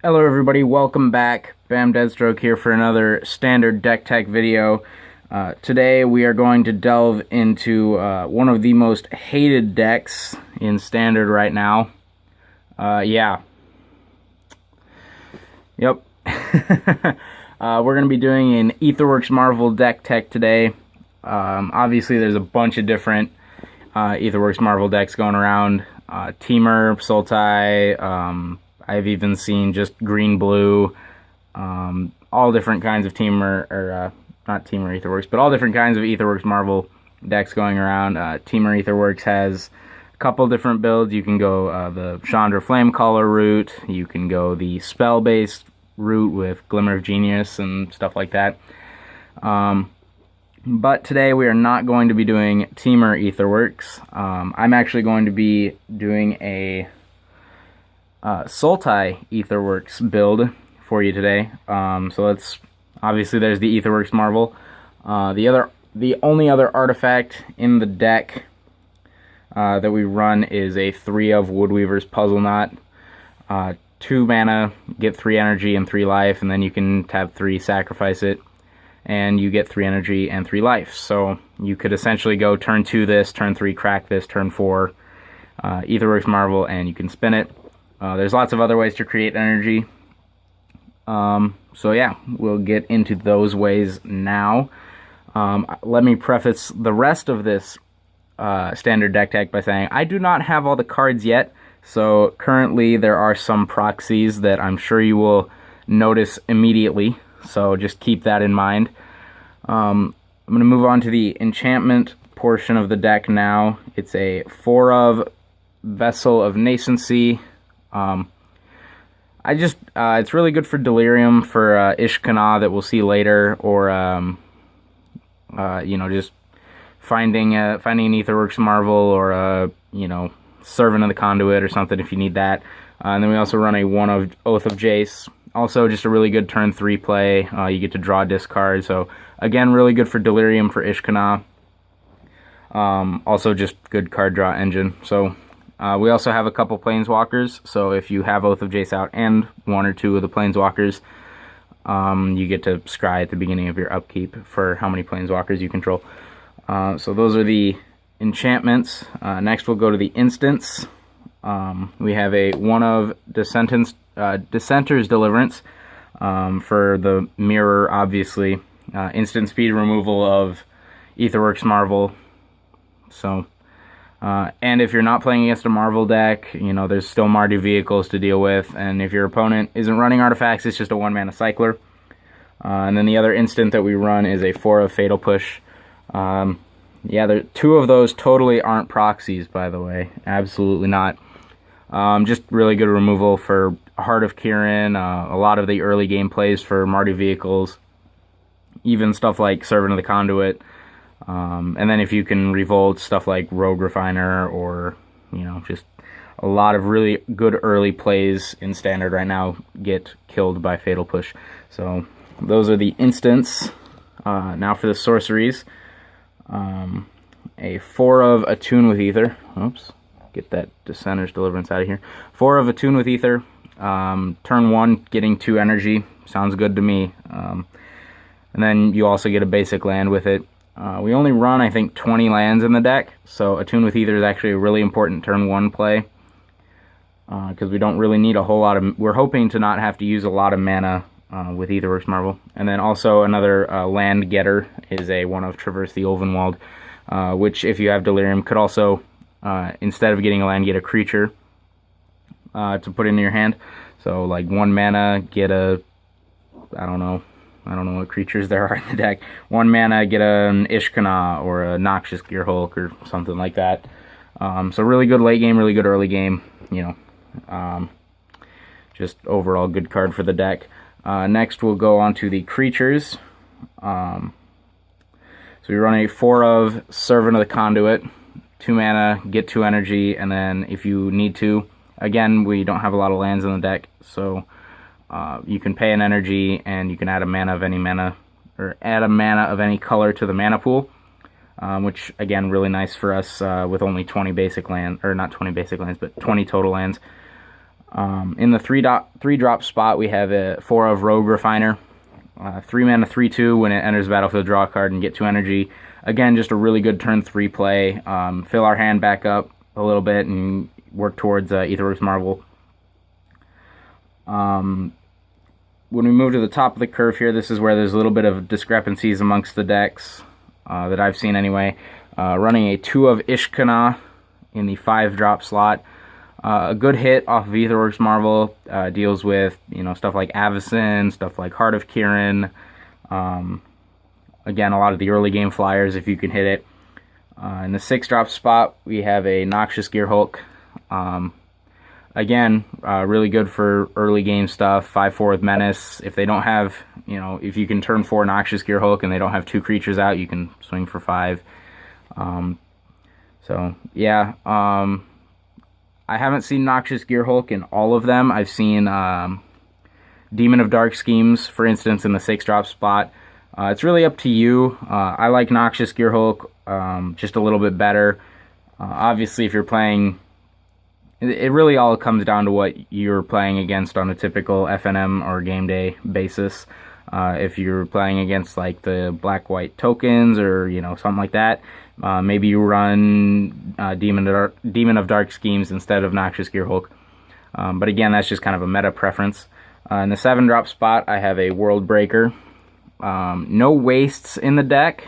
Hello everybody, welcome back. Bam Deadstroke here for another standard deck tech video. Today we are going to delve into one of the most hated decks in standard right now. Yep. We're going to be doing an Aetherworks Marvel deck tech today. Obviously there's a bunch of different Aetherworks Marvel decks going around. Teamer, Sultai, I've even seen just green-blue, all different kinds of Teamer, or not Teamer Aetherworks, but all different kinds of Aetherworks Marvel decks going around. Teamer Aetherworks has a couple different builds. You can go the Chandra Flamecaller route, you can go the spell-based route with Glimmer of Genius and stuff like that. But today we are not going to be doing Teamer Aetherworks. I'm actually going to be doing a Sultai Aetherworks build for you today. So let's obviously there's the Aetherworks Marvel. The only other artifact in the deck that we run is a 3 of Woodweaver's Puzzle Knot. 2 mana, get 3 energy and 3 life, and then you can tap 3, sacrifice it, and you get 3 energy and 3 life. So you could essentially go turn 2 this, turn 3 crack this, turn 4 Aetherworks Marvel, and you can spin it. There's lots of other ways to create energy. So yeah, we'll get into those ways now. Let me preface the rest of this standard deck tech by saying I do not have all the cards yet. So currently there are some proxies that I'm sure you will notice immediately. So just keep that in mind. I'm going to move on to the enchantment portion of the deck now. It's a 4 of Vessel of Nascency. It's really good for Delirium, for Ishkana that we'll see later, or just finding an Aetherworks Marvel, or Servant of the Conduit or something if you need that. And then we also run a 1 of Oath of Jace. Also just a really good turn 3 play. You get to draw a discard, so again really good for Delirium, for Ishkana. Also just good card draw engine. So we also have a couple Planeswalkers, so if you have Oath of Jace out and 1 or 2 of the Planeswalkers, you get to scry at the beginning of your upkeep for how many Planeswalkers you control. So those are the enchantments. Next we'll go to the instants. We have a 1 of Dissenter's Deliverance for the mirror, obviously. Instant speed removal of Aetherworks Marvel. So and if you're not playing against a Marvel deck, there's still Mardu vehicles to deal with, and if your opponent isn't running artifacts, it's just a 1-mana cycler. And then the other instant that we run is a 4 of Fatal Push. Yeah, 2 of those totally aren't proxies, by the way. Absolutely not. Just really good removal for Heart of Kirin, a lot of the early game plays for Mardu vehicles, even stuff like Servant of the Conduit. And then if you can revolt, stuff like Rogue Refiner, or just a lot of really good early plays in standard right now get killed by Fatal Push. So those are the instants. Now for the sorceries. A 4 of Attune with Ether. Oops, get that Dissenter's Deliverance out of here. 4 of Attune with Ether. Turn 1, getting 2 energy. Sounds good to me. And then you also get a basic land with it. We only run, I think, 20 lands in the deck, so Attune with Ether is actually a really important turn 1 play, because we don't really need a whole lot of... We're hoping to not have to use a lot of mana with Aetherworks Marvel. And then also another land getter is a 1 of Traverse the Ulvenwald, which, if you have Delirium, could also, instead of getting a land, get a creature to put into your hand. So, like, 1 mana, get a... I don't know what creatures there are in the deck. 1 mana, get an Ishkana or a Noxious Gearhulk or something like that. So really good late game, really good early game. Just overall good card for the deck. Next we'll go on to the creatures. So we run a 4 of Servant of the Conduit. 2 mana, get 2 energy, and then if you need to, again, we don't have a lot of lands in the deck, so you can pay an energy, and you can add a mana of any mana, or add a mana of any color to the mana pool, which, again, really nice for us with only 20 basic lands, or not 20 basic lands, but 20 total lands. In the three drop spot, we have a 4 of Rogue Refiner. 3 mana, 3/2. When it enters the battlefield, draw a card and get 2 energy. Again, just a really good turn 3 play. Fill our hand back up a little bit and work towards Aetherworks Marvel. When we move to the top of the curve here, this is where there's a little bit of discrepancies amongst the decks that I've seen anyway. Running a 2 of Ishkana in the 5 drop slot. A good hit off of Aetherworks Marvel, deals with stuff like Avacyn, stuff like Heart of Kirin. Again, a lot of the early game flyers if you can hit it. In the 6 drop spot, we have a Noxious Gearhulk. Again, really good for early game stuff. 5/4 with Menace. If they don't have, if you can turn 4 Noxious Gearhulk and they don't have 2 creatures out, you can swing for 5. So yeah, I haven't seen Noxious Gearhulk in all of them. I've seen Demon of Dark Schemes, for instance, in the 6 drop spot. It's really up to you. I like Noxious Gearhulk just a little bit better. Obviously, if you're playing, it really all comes down to what you're playing against on a typical FNM or game day basis. If you're playing against like the black-white tokens or something like that, maybe you run Demon of Dark Schemes instead of Noxious Gearhulk. But again, that's just kind of a meta preference. In the 7 drop spot, I have a World Breaker. No wastes in the deck,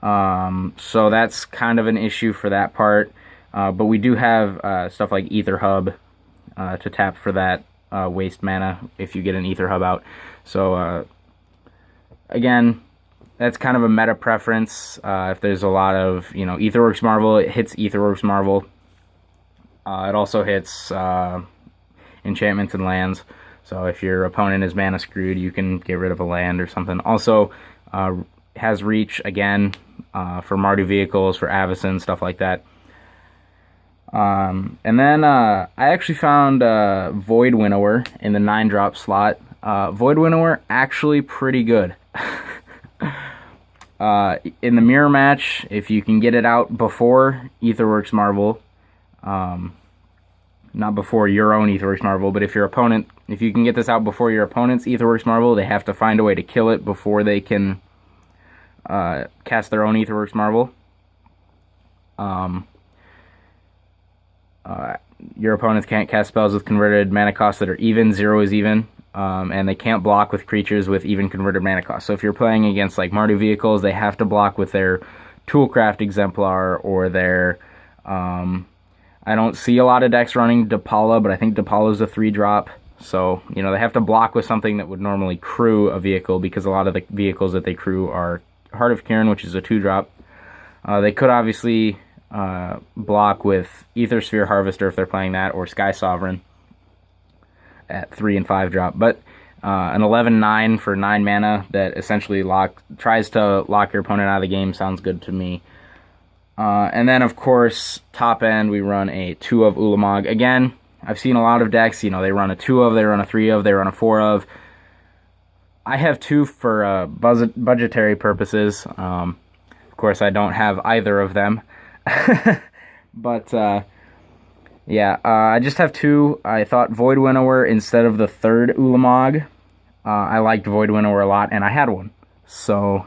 so that's kind of an issue for that part. But we do have stuff like Ether Hub to tap for that waste mana if you get an Ether Hub out. So again, that's kind of a meta preference. If there's a lot of Aetherworks Marvel, it hits Aetherworks Marvel. It also hits enchantments and lands. So if your opponent is mana screwed, you can get rid of a land or something. Also has reach again for Mardu vehicles, for Avacyn, stuff like that. And then I actually found Void Winnower in the 9 drop slot. Void Winnower actually pretty good. In the mirror match, if you can get it out before Aetherworks Marvel, not before your own Aetherworks Marvel, but if you can get this out before your opponent's Aetherworks Marvel, they have to find a way to kill it before they can cast their own Aetherworks Marvel. Your opponents can't cast spells with converted mana costs that are even. 0 is even. And they can't block with creatures with even converted mana costs. So if you're playing against like Mardu vehicles, they have to block with their Toolcraft Exemplar or their... I don't see a lot of decks running Depala, but I think Depala is a 3 drop. So, they have to block with something that would normally crew a vehicle, because a lot of the vehicles that they crew are Heart of Kirin, which is a 2 drop. They could obviously block with Ether Sphere Harvester if they're playing that, or Sky Sovereign at 3 and 5 drop. But an 11/9 for 9 mana that essentially tries to lock your opponent out of the game sounds good to me. And then, of course, top end, we run a 2 of Ulamog. Again, I've seen a lot of decks, they run a 2 of, they run a 3 of, they run a 4 of. I have 2 for budgetary purposes. Of course, I don't have either of them. But, yeah, I just have 2. I thought Void Winnower instead of the 3rd Ulamog. I liked Void Winnower a lot, and I had one. So...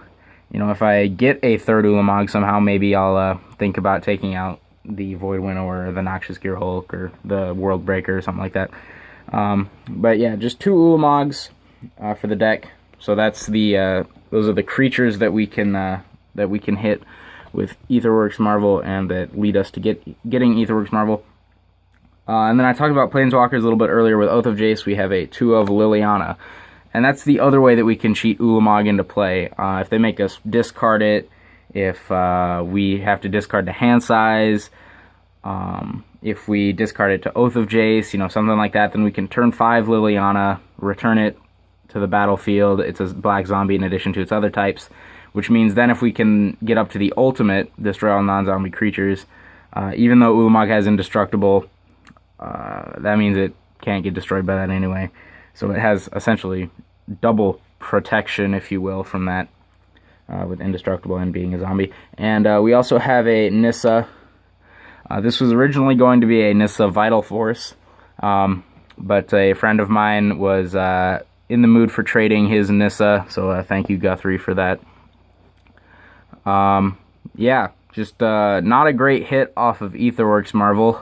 if I get a 3rd Ulamog somehow, maybe I'll think about taking out the Void Winnower or the Noxious Gearhulk or the World Breaker or something like that. But yeah, just 2 Ulamogs for the deck. So that's those are the creatures that we can hit with Aetherworks Marvel and that lead us to getting Aetherworks Marvel. And then I talked about Planeswalkers a little bit earlier with Oath of Jace. We have a 2 of Liliana. And that's the other way that we can cheat Ulamog into play. If they make us discard it, if we have to discard the hand size, if we discard it to Oath of Jace, something like that, then we can turn 5 Liliana, return it to the battlefield. It's a black zombie in addition to its other types, which means then if we can get up to the ultimate, destroy all non-zombie creatures, even though Ulamog has indestructible, that means it can't get destroyed by that anyway. So it has essentially double protection, if you will, from that, with indestructible and being a zombie. And we also have a Nissa. This was originally going to be a Nissa Vital Force. but a friend of mine was in the mood for trading his Nissa, so thank you, Guthrie, for that. Yeah, just not a great hit off of Aetherworks Marvel.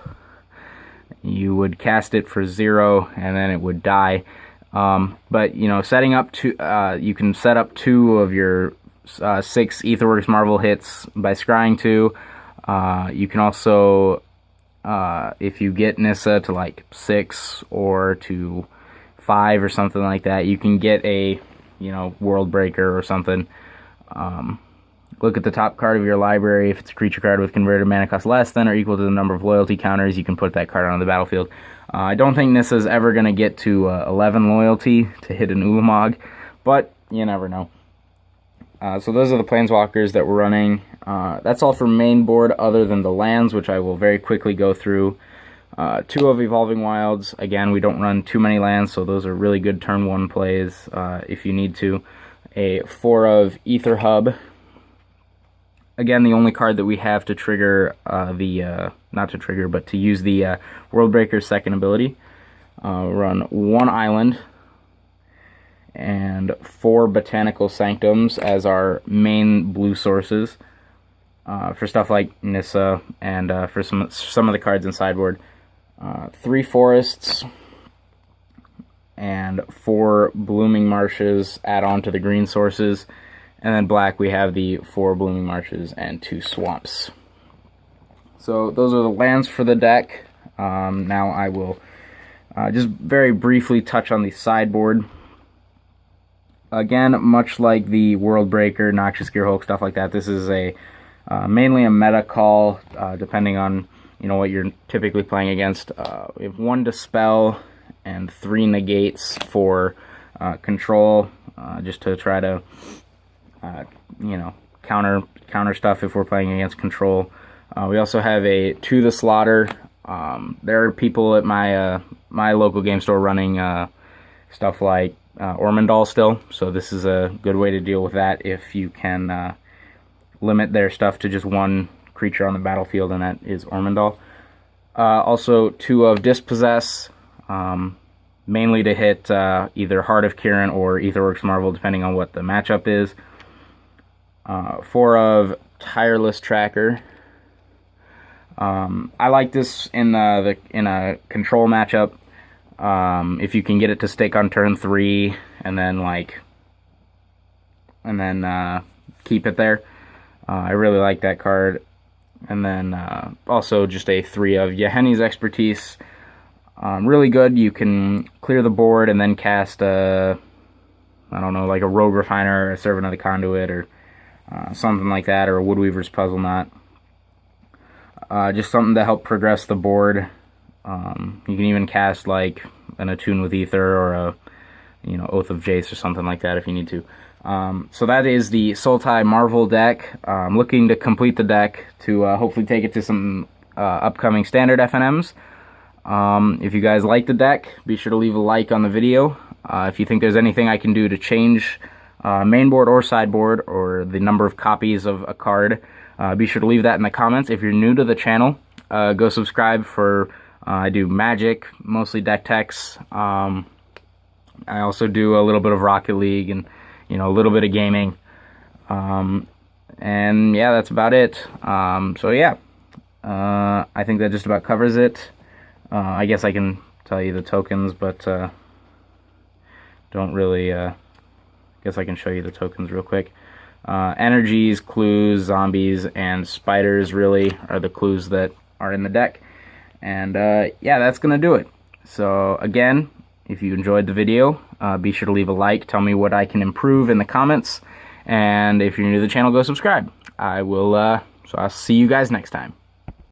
You would cast it for 0, and then it would die. But, you know, setting up you can set up 2 of your 6 Aetherworks Marvel hits by scrying 2. You can also, if you get Nissa to like 6 or to 5 or something like that, you can get a, you know, World Breaker or something. Look at the top card of your library. If it's a creature card with converted mana cost less than or equal to the number of loyalty counters, you can put that card on the battlefield. I don't think Nissa's ever going to get to 11 loyalty to hit an Ulamog, but you never know. So those are the Planeswalkers that we're running. That's all for main board other than the lands, which I will very quickly go through. 2 of Evolving Wilds. Again, we don't run too many lands, so those are really good turn 1 plays if you need to. A 4 of Aether Hub. Again, the only card that we have to trigger not to trigger, but to use the World Breaker's second ability. Run 1 Island and 4 Botanical Sanctums as our main blue sources for stuff like Nissa and for some of the cards in sideboard. 3 Forests and 4 Blooming Marshes add on to the green sources. And then black, we have the 4 Blooming Marshes and 2 Swamps. So those are the lands for the deck. Now I will just very briefly touch on the sideboard. Again, much like the World Breaker, Noxious Gearhulk, stuff like that, this is a mainly a meta call, depending on, you know, what you're typically playing against. We have 1 Dispel and 3 Negates for control, just to try to you know, counter stuff if we're playing against control. We also have a To the Slaughter. There are people at my my local game store running stuff like Ormondal still, so this is a good way to deal with that if you can limit their stuff to just 1 creature on the battlefield, and that is Ormondal. Also 2 of Dispossess, mainly to hit either Heart of Kiran or Aetherworks Marvel, depending on what the matchup is. 4 of Tireless Tracker. I like this in a control matchup. If you can get it to stick on turn 3 and then keep it there, I really like that card. And then also just a 3 of Yeheni's Expertise. Really good. You can clear the board and then cast I don't know, like a Rogue Refiner or a Servant of the Conduit or something like that, or a Woodweaver's Puzzle Knot. Just something to help progress the board. You can even cast like an Attune with Ether or a, you know, Oath of Jace or something like that if you need to. So that is the Sultai Marvel deck. I'm looking to complete the deck to hopefully take it to some upcoming standard FNMs. If you guys like the deck, be sure to leave a like on the video. If you think there's anything I can do to change mainboard or sideboard, or the number of copies of a card, be sure to leave that in the comments. If you're new to the channel, go subscribe for I do Magic, mostly deck techs. I also do a little bit of Rocket League and, you know, a little bit of gaming. And yeah, that's about it. So yeah, I think that just about covers it. I guess I can tell you the tokens, but don't really. Guess I can show you the tokens real quick. Energies, clues, zombies, and spiders really are the clues that are in the deck. And yeah, that's gonna do it. So again, if you enjoyed the video, be sure to leave a like. Tell me what I can improve in the comments. And if you're new to the channel, go subscribe. I will. So I'll see you guys next time.